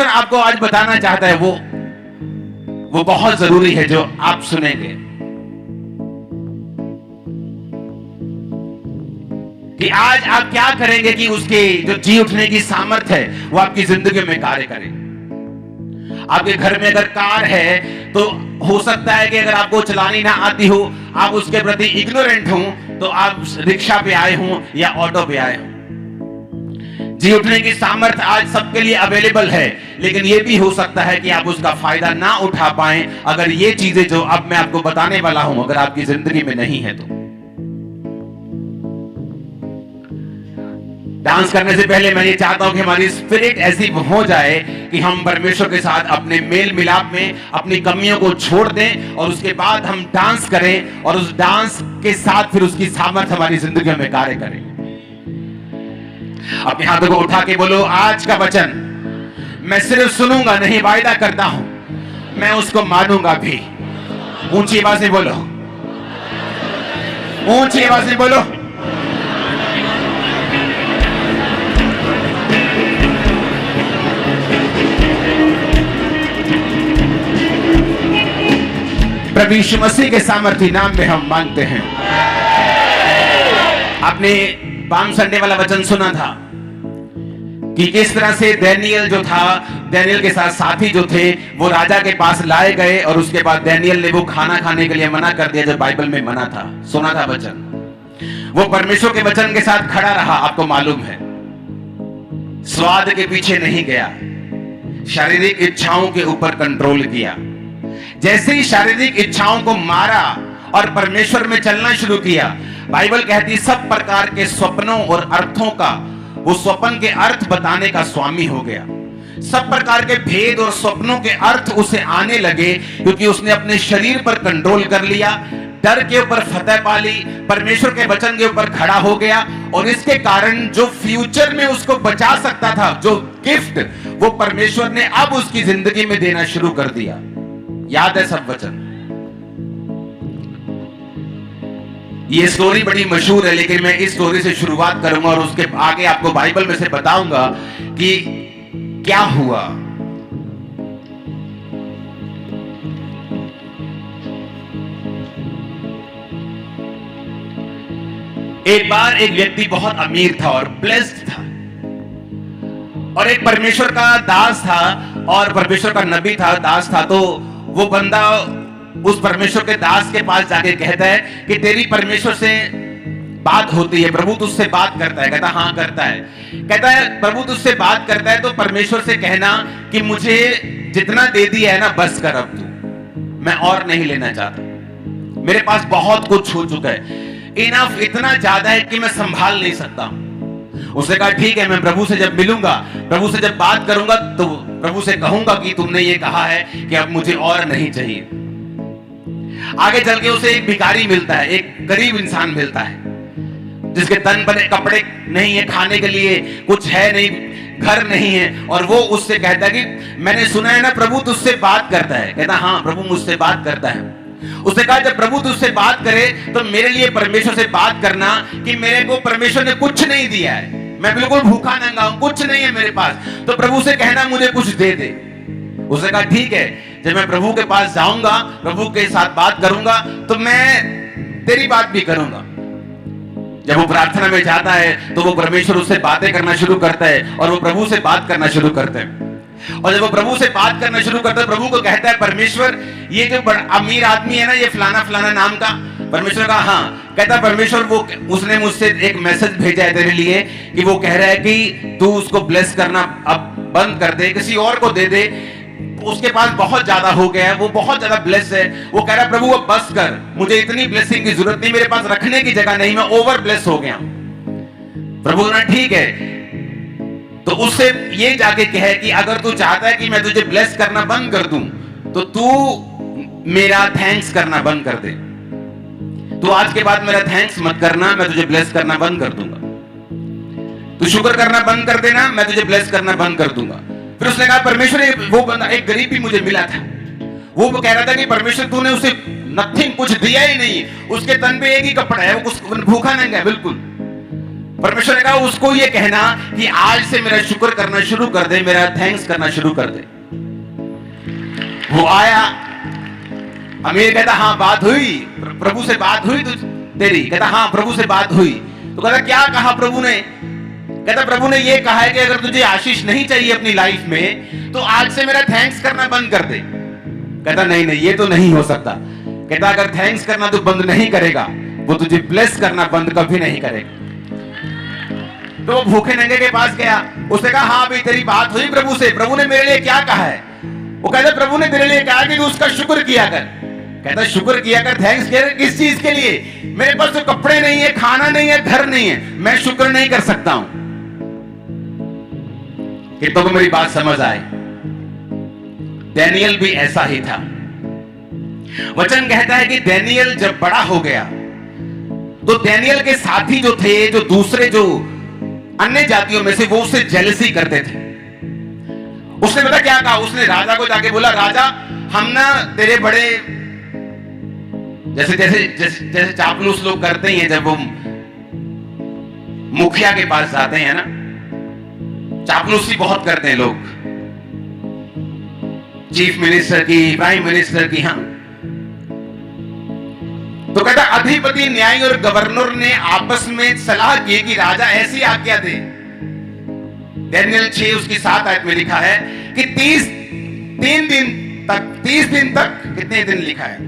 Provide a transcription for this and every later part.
परमेश्वर आपको आज बताना चाहता है वो बहुत जरूरी है जो आप सुनेंगे, कि आज आप क्या करेंगे कि उसके जो जी उठने की सामर्थ्य है वो आपकी जिंदगी में कार्य करे। आपके घर में अगर कार है तो हो सकता है कि अगर आपको चलानी ना आती हो, आप उसके प्रति इग्नोरेंट हो, तो आप रिक्शा पे आए हो या ऑटो पे आए हो। जी उठने की सामर्थ्य आज सबके लिए अवेलेबल है, लेकिन यह भी हो सकता है कि आप उसका फायदा ना उठा पाएं अगर ये चीजें जो अब मैं आपको बताने वाला हूं अगर आपकी जिंदगी में नहीं है तो। डांस करने से पहले मैं ये चाहता हूं कि हमारी स्पिरिट ऐसी हो जाए कि हम परमेश्वर के साथ अपने मेल मिलाप में अपनी कमियों को छोड़ दें और उसके बाद हम डांस करें और उस डांस के साथ फिर उसकी सामर्थ्य हमारी जिंदगी में कार्य करें। अपने हाथों को उठा के बोलो, आज का वचन मैं सिर्फ सुनूंगा नहीं, वायदा करता हूं मैं उसको मानूंगा भी। ऊंची आवाज में बोलो, ऊंची आवाज में बोलो। प्रभु यीशु मसीह के सामर्थी नाम में हम मांगते हैं। आपने पाम संडे वाला वचन सुना था कि किस तरह से डैनियल जो था, डैनियल के साथ साथी जो थे वो राजा के पास लाए गए और उसके बाद डैनियल ने वो खाना खाने के लिए मना कर दिया जो बाइबल में मना था। सुना था वचन, वो परमेश्वर के वचन के साथ खड़ा रहा। आपको मालूम है, स्वाद के पीछे नहीं गया, शारीरिक इच्छाओं के ऊपर कंट्रोल किया। जैसे ही शारीरिक इच्छाओं को मारा और परमेश्वर में चलना शुरू किया, बाइबल कहती सब प्रकार के स्वप्नों और अर्थों का वो स्वप्न के अर्थ बताने का स्वामी हो गया। सब प्रकार के भेद और स्वप्नों के अर्थ उसे आने लगे क्योंकि उसने अपने शरीर पर कंट्रोल कर लिया, डर के ऊपर फतह पा ली, परमेश्वर के वचन के ऊपर खड़ा हो गया और इसके कारण जो फ्यूचर में उसको बचा सकता था, जो गिफ्ट वो परमेश्वर ने अब उसकी जिंदगी में देना शुरू कर दिया। याद है सब वचन। ये स्टोरी बड़ी मशहूर है, लेकिन मैं इस स्टोरी से शुरुआत करूंगा और उसके आगे आपको बाइबल में से बताऊंगा कि क्या हुआ। एक बार एक व्यक्ति बहुत अमीर था और ब्लेस्ड था और एक परमेश्वर का दास था और परमेश्वर का नबी था, दास था। तो वो बंदा उस परमेश्वर के दास के पास जाके कहता है कि तेरी परमेश्वर से बात होती है, प्रभु तुझसे बात करता है। कहता हाँ करता है। कहता है प्रभु तुझसे बात करता है तो परमेश्वर से कहना कि मुझे जितना दे दिया है ना बस कर, अब तू, मैं और नहीं लेना चाहता, मेरे पास बहुत कुछ हो चुका है, इनफ, इतना ज्यादा है कि मैं संभाल नहीं सकता। उसने कहा ठीक है, मैं प्रभु से जब मिलूंगा, प्रभु से जब बात करूंगा तो प्रभु से कहूंगा कि तुमने ये कहा है कि अब मुझे और नहीं चाहिए। आगे चल के उसे एक भिखारी मिलता है, एक गरीब इंसान मिलता है जिसके तन पर कपड़े नहीं है, खाने के लिए कुछ है नहीं, घर नहीं है, और वो उससे कहता है कि मैंने सुना है ना प्रभु तुझसे बात करता है। कहता हाँ प्रभु मुझसे बात करता है। उसने कहा जब प्रभु तुझसे बात करे तो मेरे लिए परमेश्वर से बात करना कि मेरे को परमेश्वर ने कुछ नहीं दिया है, मैं बिल्कुल भूखा नंगा हूं, कुछ नहीं है मेरे पास, तो प्रभु से कहना मुझे कुछ दे दे। उसने कहा ठीक है, जब मैं प्रभु के पास जाऊंगा, प्रभु के साथ बात करूंगा तो मैं तेरी बात भी करूंगा। जब वो प्रार्थना में जाता है तो वो परमेश्वर उससे बातें करना शुरू करता है और वो प्रभु से बात करना शुरू करते हैं। और जब वो प्रभु से बात करना शुरू करता है, प्रभु को कहता है परमेश्वर ये जो बड़ा अमीर आदमी है ना, ये फलाना फलाना नाम का। परमेश्वर का हाँ। कहता परमेश्वर वो उसने मुझसे एक मैसेज भेजा है तेरे लिए कि वो कह रहा है कि तू उसको ब्लेस करना अब बंद कर दे, किसी और को दे दे, उसके पास बहुत ज्यादा हो गया है, वो बहुत ज्यादा ब्लेस है। वो कह रहा है प्रभु अब बस कर, मुझे इतनी ब्लेसिंग की जरूरत नहीं, मेरे पास रखने की जगह नहीं, मैं ओवर ब्लेस हो गया। प्रभु ने ठीक है, तो उससे ये जाके कहे कि अगर तू चाहता है कि मैं तुझे ब्लेस करना बंद कर दूं तो तू मेरा थैंक्स करना बंद कर दे। तू आज के बाद मेरा थैंक्स मत करना, मैं तुझे ब्लेस करना बंद कर दूंगा। तू शुक्र करना बंद कर देना, मैं तुझे ब्लेस करना बंद कर दूंगा। फिर उसने कहा परमेश्वर वो बंदा एक गरीब भी मुझे मिला था, वो कह रहा था कि परमेश्वर तूने उसे नथिंग, कुछ दिया ही नहीं, उसके तन पे एक ही कपड़ा है, वो भूखा नंगा है बिल्कुल। परमेश्वर ने कहा उसको ये कहना कि आज से मेरा शुक्र करना शुरू कर दे, मेरा थैंक्स करना शुरू कर दे। वो आया, अमीर कहता हाँ बात हुई, प्रभु से बात हुई तेरी? कहता हाँ प्रभु से बात हुई। तो कहता क्या कहा प्रभु ने? कहता प्रभु ने ये कहा है कि अगर तुझे आशीष नहीं चाहिए अपनी लाइफ में तो आज से मेरा थैंक्स करना बंद कर दे। कहता नहीं नहीं ये तो नहीं हो सकता। कहता अगर थैंक्स करना तू बंद नहीं करेगा, वो तुझे ब्लेस करना बंद कभी नहीं करेगा। तो वो भूखे नंगे के पास गया, उसने कहा हाँ भाई तेरी बात हुई प्रभु से, प्रभु ने मेरे लिए क्या कहा है? वो कहता प्रभु ने तेरे लिए कहा कि तू उसका शुक्र किया कर। कहता शुक्र किया कर, थैंक्स किया कर, किस चीज के लिए? मेरे पास तो कपड़े नहीं है, खाना नहीं है, घर नहीं है, मैं शुक्र नहीं कर सकता हूं। कितनों को मेरी बात समझ आए? डैनियल भी ऐसा ही था। वचन कहता है कि डैनियल जब बड़ा हो गया तो डैनियल के साथी जो थे, जो दूसरे जो अन्य जातियों में से, वो उससे जेलसी करते थे। उसने पता क्या कहा? उसने राजा को जाके बोला राजा हम ना तेरे बड़े जैसे जैसे जैसे, जैसे चापलूस लोग करते हैं जब वो मुखिया के पास जाते हैं ना, चापलूसी बहुत करते हैं लोग, चीफ मिनिस्टर की, प्राइम मिनिस्टर की। हाँ तो कहता अधिपति, न्यायी और गवर्नर ने आपस में सलाह की कि राजा ऐसी आज्ञा दे। डैनियल 6 उसकी 7 आयत में लिखा है कि 30 दिन तक कितने दिन लिखा है?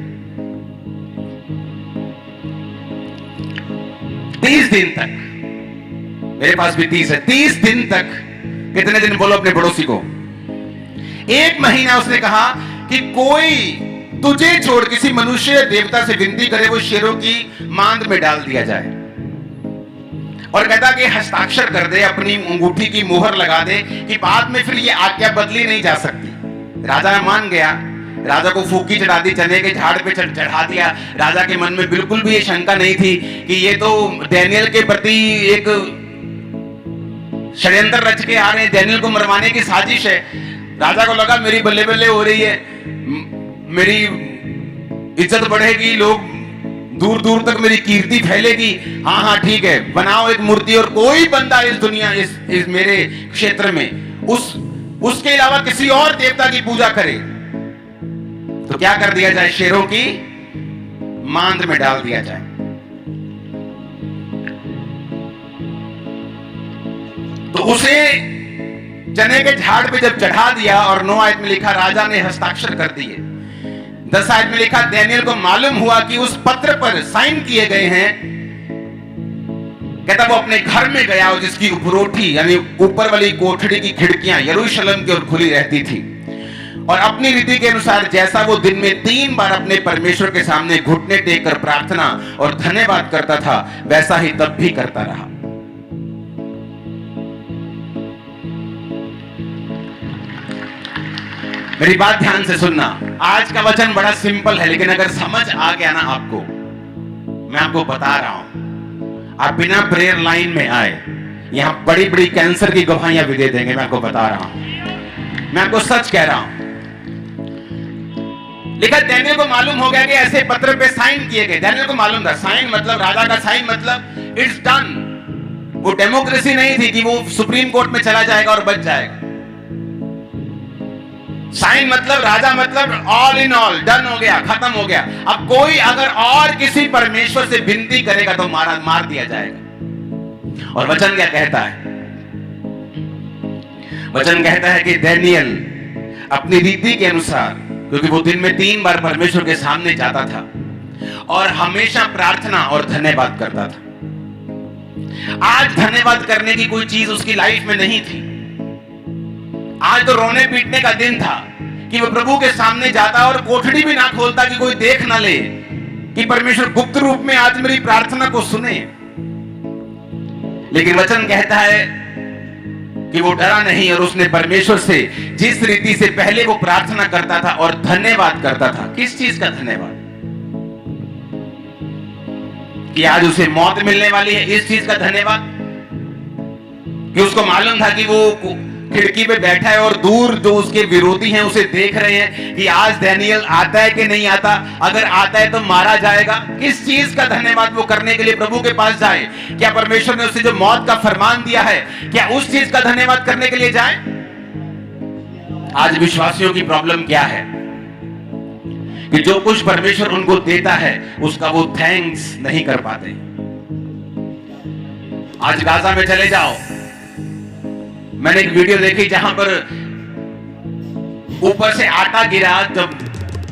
30 दिन तक। मेरे पास भी 30 है। 30 दिन तक। कितने दिन बोलो अपने पड़ोसी को? 1 महीना। उसने कहा कि कोई तुझे छोड़ किसी मनुष्य या देवता से विनती करे, वो शेरों की मांद में डाल दिया जाए। और कहता कि हस्ताक्षर कर दे, अपनी अंगूठी की मुहर लगा दे कि बाद में फिर ये आज्ञा बदली नहीं जा सकती। राजा मान गया। राजा को फूकी चढ़ा दी, चने के झाड़ पे चढ़ा दिया। राजा के मन में बिल्कुल भी ये शंका नहीं थी कि ये तो डैनियल के प्रति एक षड्यंत्र रच के आ रहे हैं, डैनियल को मरवाने की साजिश है। राजा को लगा मेरी बल्ले बल्ले हो रही है, मेरी इज्जत बढ़ेगी, लोग दूर दूर तक मेरी कीर्ति फैलेगी। हाँ हाँ ठीक है, बनाओ एक मूर्ति और कोई बंदा इस दुनिया इस मेरे क्षेत्र में उसके अलावा किसी और देवता की पूजा करे तो क्या कर दिया जाए? शेरों की मांद में डाल दिया जाए। तो उसे चने के झाड़ पे जब चढ़ा दिया और 9 आयत में लिखा राजा ने हस्ताक्षर कर दिए। 10 आयत में लिखा डैनियल को मालूम हुआ कि उस पत्र पर साइन किए गए हैं। कहता वो अपने घर में गया और जिसकी उपरोठी यानी ऊपर वाली कोठड़ी की खिड़कियां यरूशलेम की ओर खुली रहती थी, और अपनी रीति के अनुसार जैसा वो दिन में 3 बार अपने परमेश्वर के सामने घुटने टेक कर प्रार्थना और धन्यवाद करता था, वैसा ही तब भी करता रहा। मेरी बात ध्यान से सुनना। आज का वचन बड़ा सिंपल है, लेकिन अगर समझ आ गया ना आपको, मैं आपको बता रहा हूं, आप बिना प्रेयर लाइन में आए यहां बड़ी बड़ी कैंसर की गवाहियां भी दे देंगे। मैं आपको बता रहा हूं, मैं आपको सच कह रहा हूं। लिखा डैनियल को मालूम हो गया कि ऐसे पत्र पे साइन किए गए। डैनियल को मालूम था साइन मतलब, राजा का साइन मतलब इट्स डन। वो डेमोक्रेसी नहीं थी कि वो सुप्रीम कोर्ट में चला जाएगा और बच जाएगा। साइन मतलब, राजा मतलब ऑल इन ऑल, डन हो गया, खत्म हो गया। अब कोई अगर और किसी परमेश्वर से विनती करेगा तो मार दिया जाएगा। और वचन क्या कहता है? वचन कहता है कि डैनियल अपनी रीति के अनुसार, क्योंकि वो दिन में 3 बार परमेश्वर के सामने जाता था और हमेशा प्रार्थना और धन्यवाद करता था। आज धन्यवाद करने की कोई चीज उसकी लाइफ में नहीं थी। आज तो रोने पीटने का दिन था कि वो प्रभु के सामने जाता और कोठड़ी भी ना खोलता कि कोई देख ना ले कि परमेश्वर गुप्त रूप में आज मेरी प्रार्थना को सुने। लेकिन वचन कहता है कि वो डरा नहीं और उसने परमेश्वर से जिस रीति से पहले वो प्रार्थना करता था और धन्यवाद करता था। किस चीज का धन्यवाद? कि आज उसे मौत मिलने वाली है, इस चीज का धन्यवाद? कि उसको मालूम था कि वो खिड़की पे बैठा है और दूर जो उसके विरोधी हैं उसे देख रहे हैं कि आज डैनियल आता है कि नहीं आता, अगर आता है तो मारा जाएगा। किस चीज का धन्यवाद वो करने के लिए प्रभु के पास जाए? क्या परमेश्वर ने उसे जो मौत का फरमान दिया है, क्या उस चीज का धन्यवाद करने के लिए जाए? आज विश्वासियों की प्रॉब्लम क्या है कि जो कुछ परमेश्वर उनको देता है उसका वो थैंक्स नहीं कर पाते। आज गाजा में चले जाओ, मैंने एक वीडियो देखी जहां पर ऊपर से आटा गिरा, जब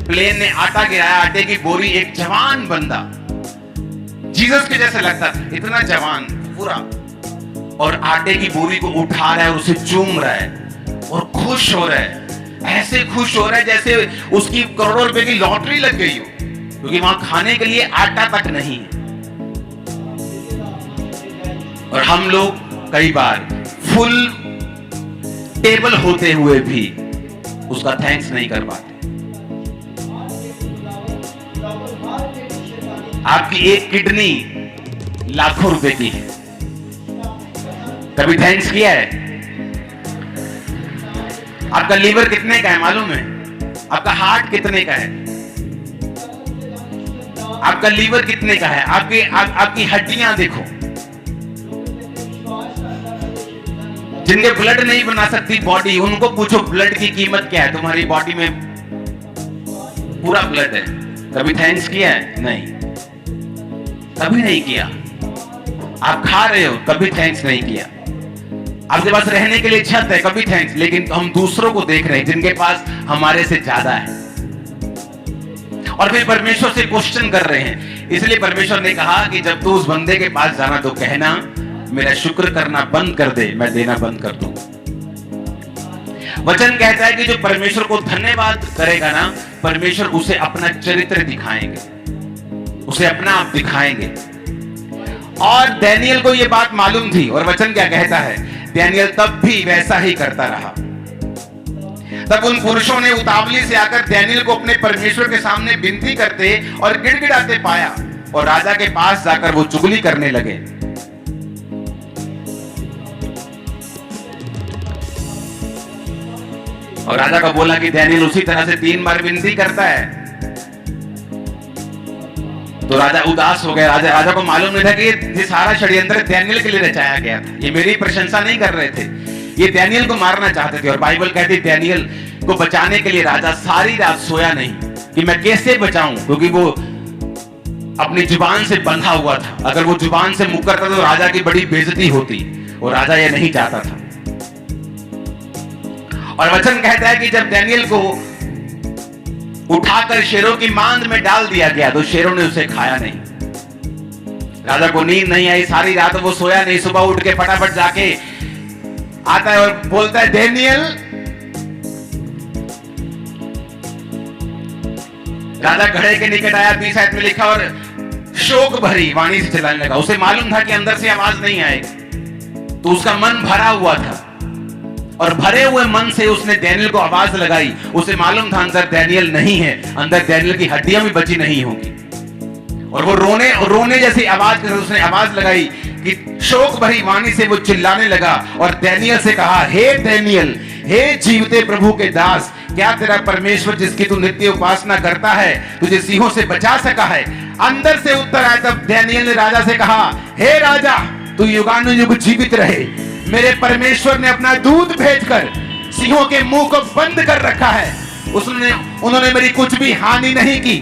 प्लेन ने आटा गिराया, आटे की बोरी, एक जवान बंदा जीसस के जैसे लगता था, इतना जवान पूरा, और आटे की बोरी को उठा रहा है और उसे चूम रहा है और खुश हो रहा है। ऐसे खुश हो रहा है जैसे उसकी करोड़ों रुपए की लॉटरी लग गई हो, क्योंकि वहां खाने के लिए आटा तक नहीं है। और हम लोग कई बार फुल टेबल होते हुए भी उसका थैंक्स नहीं कर पाते। आपकी एक किडनी लाखों रुपए की है, कभी थैंक्स किया है? आपका लीवर कितने का है मालूम है? आपका हार्ट कितने का है? आपका लीवर कितने का है? आपकी हड्डियां देखो, जिनके ब्लड नहीं बना सकती बॉडी, उनको पूछो ब्लड की कीमत क्या है। तुम्हारी बॉडी में पूरा ब्लड है, कभी थैंक्स किया है? नहीं, कभी नहीं किया। आप खा रहे हो, कभी थैंक्स नहीं किया। आपके पास रहने के लिए छत है, कभी थैंक्स। लेकिन हम दूसरों को देख रहे हैं जिनके पास हमारे से ज्यादा है, और फिर परमेश्वर से क्वेश्चन कर रहे हैं। इसलिए परमेश्वर ने कहा कि जब तू उस बंदे के पास जाना तो कहना मेरा शुक्र करना बंद कर दे, मैं देना बंद कर दूंगा। वचन कहता है कि जो परमेश्वर को धन्यवाद करेगा ना, परमेश्वर उसे अपना चरित्र दिखाएंगे, उसे अपना आप दिखाएंगे। और डैनियल को यह बात मालूम थी, और वचन क्या कहता है? डैनियल तब भी वैसा ही करता रहा। तब उन पुरुषों ने उतावली से आकर डैनियल को अपने परमेश्वर के सामने विनती करते और गिड़गिड़ाते पाया, और राजा के पास जाकर वो चुगली करने लगे। और राजा को बोला कि डैनियल उसी तरह से 3 बार विनती करता है। तो राजा उदास हो गया। राजा को मालूम नहीं था कि ये सारा षड्यंत्र डैनियल के लिए रचाया गया था। ये मेरी प्रशंसा नहीं कर रहे थे, ये डैनियल को मारना चाहते थे। और बाइबल कहती है डैनियल को बचाने के लिए राजा सारी रात सोया नहीं कि मैं कैसे बचाऊं, क्योंकि वो अपनी जुबान से बंधा हुआ था। अगर वो जुबान से मुकरता तो राजा की बड़ी बेइज्जती होती, और राजा ये नहीं चाहता था। और वचन कहता है कि जब डैनियल को उठाकर शेरों की मांद में डाल दिया गया तो शेरों ने उसे खाया नहीं। राजा को नींद नहीं आई, सारी रात वो सोया नहीं। सुबह उठ के फटाफट जाके आता है और बोलता है डैनियल। राजा घड़े के निकट आया, 20 आयत में लिखा, और शोक भरी वाणी से चिल्लाने लगा। उसे मालूम था कि अंदर से आवाज नहीं आएगी, तो उसका मन भरा हुआ था, और भरे हुए मन से उसने डैनियल को आवाज लगाई। उसे मालूम था अंदर डैनियल नहीं है, अंदर डैनियल की हड्डियां भी बची नहीं होगी। और वो रोने जैसी आवाज उसने आवाज लगाई कि शोक भरी वाणी से वो चिल्लाने लगा और डैनियल से कहा, हे डैनियल, हे जीवते प्रभु के दास, क्या तेरा परमेश्वर जिसकी तू नित्य उपासना करता है तुझे सिंहों से बचा सका है? अंदर से उत्तर आया तब डैनियल ने राजा से कहा, हे राजा, तू युगानुयुग जीवित रहे। मेरे परमेश्वर ने अपना दूत भेजकर सिंहों के मुंह को बंद कर रखा है। उन्होंने मेरी कुछ भी हानि नहीं की।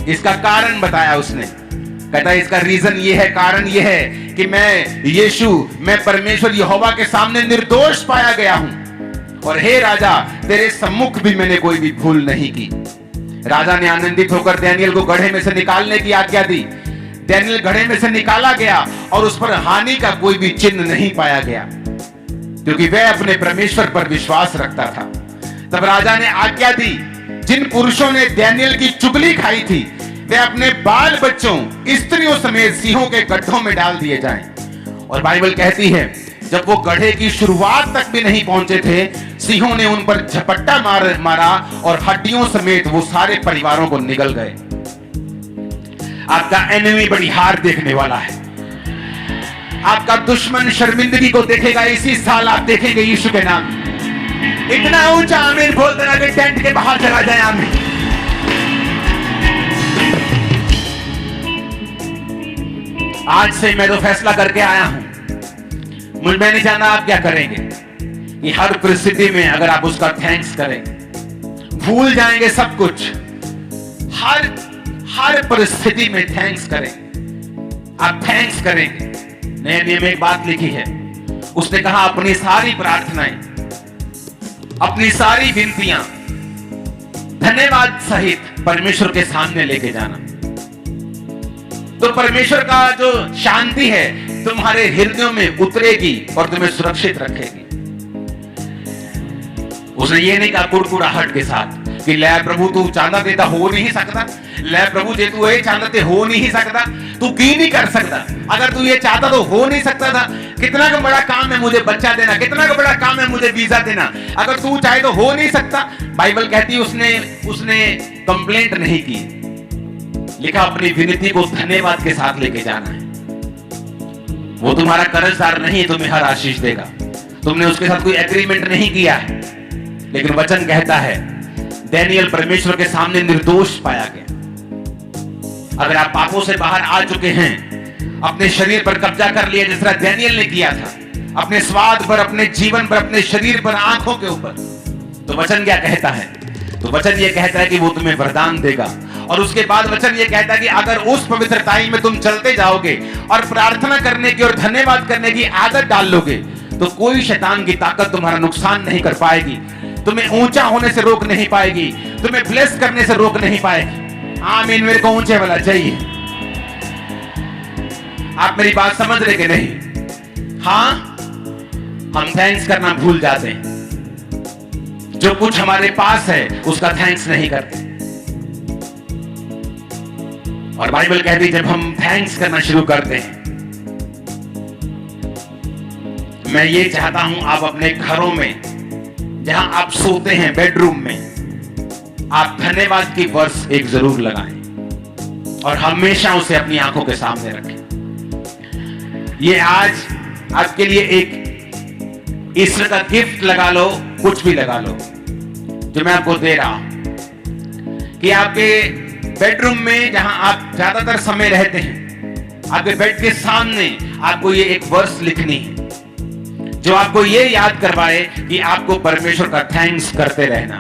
इसका कारण बताया उसने। कहता है इसका रीजन ये है, कारण ये है कि मैं परमेश्वर यहोवा के सामने निर्दोष पाया गया हूं, और हे राजा, तेरे सम्मुख भी मैंने कोई भी भूल नहीं की। राजा ने आनंदित होकर डैनियल को गड्ढे में से निकालने की आज्ञा दी। डैनियल गड्ढे में से निकाला गया और उस पर हानि का कोई भी चिन्ह नहीं पाया गया, क्योंकि वह अपने परमेश्वर पर विश्वास रखता था। तब राजा ने आज्ञा दी, जिन पुरुषों ने डैनियल की चुगली खाई थी वे अपने बाल बच्चों, स्त्रियों समेत सिंहों के गड्ढों में डाल दिए जाएं। और बाइबल कहती है जब वो गड्ढे की शुरुआत तक भी नहीं पहुंचे थे, सिंहों ने उन पर झपट्टा मारा और हड्डियों समेत वो सारे परिवारों को निगल गए। आपका एनिमी बड़ी हार देखने वाला है। आपका दुश्मन शर्मिंदगी को देखेगा। इसी साल आप देखेंगे यीशु के नाम। इतना ऊंचा आमीन बोल देना कि टेंट के बाहर चला जाए। आमीन। आज से मैं तो फैसला करके आया हूं, मुझे नहीं जानना आप क्या करेंगे कि हर परिस्थिति में अगर आप उसका थैंक्स करेंगे, भूल जाएंगे सब कुछ, हर परिस्थिति में थैंक्स करेंगे, आप थैंक्स करेंगे। नए नियम में एक बात लिखी है, उसने कहा अपनी सारी प्रार्थनाएं, अपनी सारी विनतियां धन्यवाद सहित परमेश्वर के सामने लेके जाना, तो परमेश्वर का जो शांति है तुम्हारे हृदयों में उतरेगी और तुम्हें सुरक्षित रखेगी। उसने ये नहीं कहा कुड़कुड़ाहट के साथ कि ले प्रभु तू चांदा देता हो नहीं सकता, ले प्रभु जे तू ये चांदा ते हो नहीं सकता, तू की नहीं कर सकता, अगर तू ये चाहता तो हो नहीं सकता था। कितना का बड़ा काम है मुझे बच्चा देना, कितना का बड़ा काम है मुझे वीजा देना, अगर तू चाहे तो हो नहीं सकता। बाइबल कहती है उसने कंप्लेंट नहीं की, लिखा अपनी विनती को धन्यवाद के साथ लेके जाना है। वो तुम्हारा कर्जदार नहीं है, तुम्हें हर आशीष देगा। तुमने उसके साथ कोई एग्रीमेंट नहीं किया है, लेकिन वचन कहता है दानियेल परमेश्वर के सामने निर्दोष पाया गया। अगर आप पापों से बाहर आ चुके हैं, अपने शरीर पर कब्जा कर लिया जिस तरह दानियेल ने किया था, अपने स्वाद पर, अपने जीवन पर, अपने शरीर पर, आंखों के ऊपर, तो वचन क्या कहता है? तो वचन ये कहता है कि वो तुम्हें वरदान देगा। और उसके बाद वचन ये कहता है कि अगर उस पवित्रताई में तुम चलते जाओगे और प्रार्थना करने की और धन्यवाद करने की आदत डाल लोगे, तो कोई शैतान की ताकत तुम्हारा नुकसान नहीं कर पाएगी, तुम्हें ऊंचा होने से रोक नहीं पाएगी, तुम्हें ब्लेस करने से रोक नहीं पाएगी। आमीन। मेरे को ऊंचे वाला चाहिए। आप मेरी बात समझ रहे कि नहीं? हाँ, हम थैंक्स करना भूल जाते हैं, जो कुछ हमारे पास है उसका थैंक्स नहीं करते। और बाइबल कहती है जब हम थैंक्स करना शुरू करते हैं, मैं ये चाहता हूं आप अपने घरों में, जहां आप सोते हैं, बेडरूम में, आप धन्यवाद की वर्स एक जरूर लगाएं और हमेशा उसे अपनी आंखों के सामने रखें। ये आज आपके लिए एक ईश्वर का गिफ्ट लगा लो, कुछ भी लगा लो जो मैं आपको दे रहा हूं, कि आपके बेडरूम में जहां आप ज्यादातर समय रहते हैं, आपके बेड के सामने आपको ये एक वर्स लिखनी है जो आपको ये याद करवाए कि आपको परमेश्वर का थैंक्स करते रहना।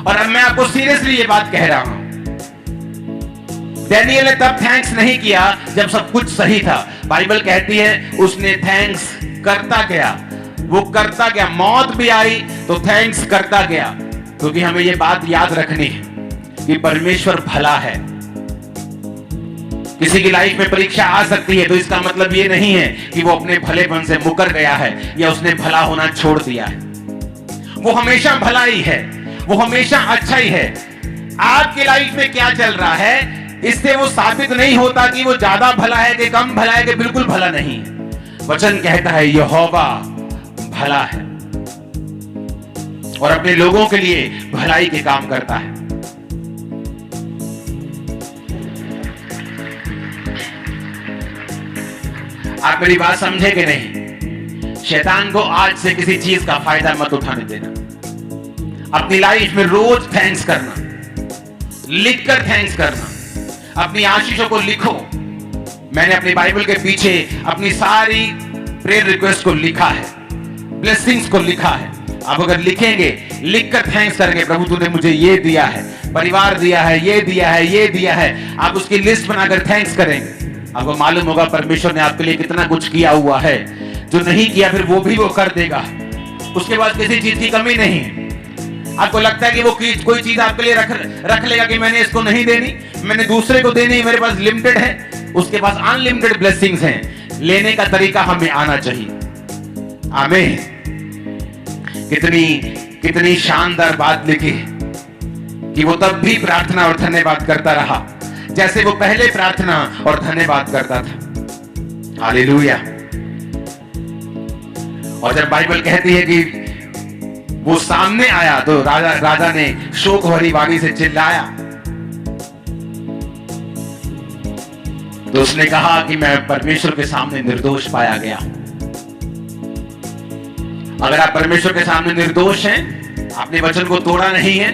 और अब मैं आपको सीरियसली ये बात कह रहा हूं, दानियेल ने तब थैंक्स नहीं किया जब सब कुछ सही था। बाइबल कहती है उसने थैंक्स करता गया, वो करता गया, मौत भी आई तो थैंक्स करता गया, क्योंकि हमें ये बात याद रखनी है कि परमेश्वर भला है। किसी की लाइफ में परीक्षा आ सकती है तो इसका मतलब ये नहीं है कि वो अपने भलेपन से मुकर गया है या उसने भला होना छोड़ दिया है। वो हमेशा भला ही है, वो हमेशा अच्छा ही है। आपकी लाइफ में क्या चल रहा है इससे वो साबित नहीं होता कि वो ज्यादा भला है कि कम भला है कि बिल्कुल भला नहीं है। वचन कहता है यहोवा भला है और अपने लोगों के लिए भलाई के काम करता है। आप मेरी बात समझे कि नहीं? शैतान को आज से किसी चीज का फायदा मत उठाने देना। अपनी लाइफ में रोज थैंक्स करना, लिखकर थैंक्स करना, अपनी आशीषों को लिखो। मैंने अपनी बाइबल के पीछे अपनी सारी प्रेयर रिक्वेस्ट को लिखा है, ब्लेसिंग्स को लिखा है। आप अगर लिखेंगे, लिखकर थैंक्स करेंगे, प्रभु तूने मुझे ये दिया है, परिवार दिया है, ये दिया है, ये दिया है, आप उसकी लिस्ट बनाकर थैंक्स करेंगे, आपको मालूम होगा परमेश्वर ने आपके लिए कितना कुछ किया हुआ है। जो नहीं किया फिर वो भी वो कर देगा। उसके बाद किसी चीज की कमी नहीं है। आपको लगता है कि वो कोई चीज आपके लिए रख लेगा कि मैंने इसको नहीं देनी, मैंने दूसरे को देनी, मेरे पास लिमिटेड है, उसके पास अनलिमिटेड ब्लेसिंग्स हैं। लेने का तरीका हमें आना चाहिए। आमीन। कितनी शानदार बात लिखी कि वो तब भी प्रार्थना और धन्यवाद करता रहा जैसे वो पहले प्रार्थना और धन्यवाद करता था। हालेलुया। और जब बाइबल कहती है कि वो सामने आया तो राजा ने शोक भरी वाणी से चिल्लाया, तो उसने कहा कि मैं परमेश्वर के सामने निर्दोष पाया गया हूं। अगर आप परमेश्वर के सामने निर्दोष हैं, आपने वचन को तोड़ा नहीं है,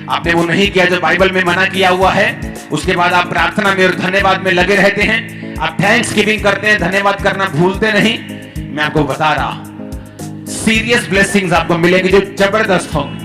आपने वो नहीं किया जो बाइबल में मना किया हुआ है, उसके बाद आप प्रार्थना में और धन्यवाद में लगे रहते हैं, आप थैंक्स गिविंग करते हैं, धन्यवाद करना भूलते नहीं, मैं आपको बता रहा हूं सीरियस ब्लेसिंग्स आपको मिलेगी जो जबरदस्त होंगी।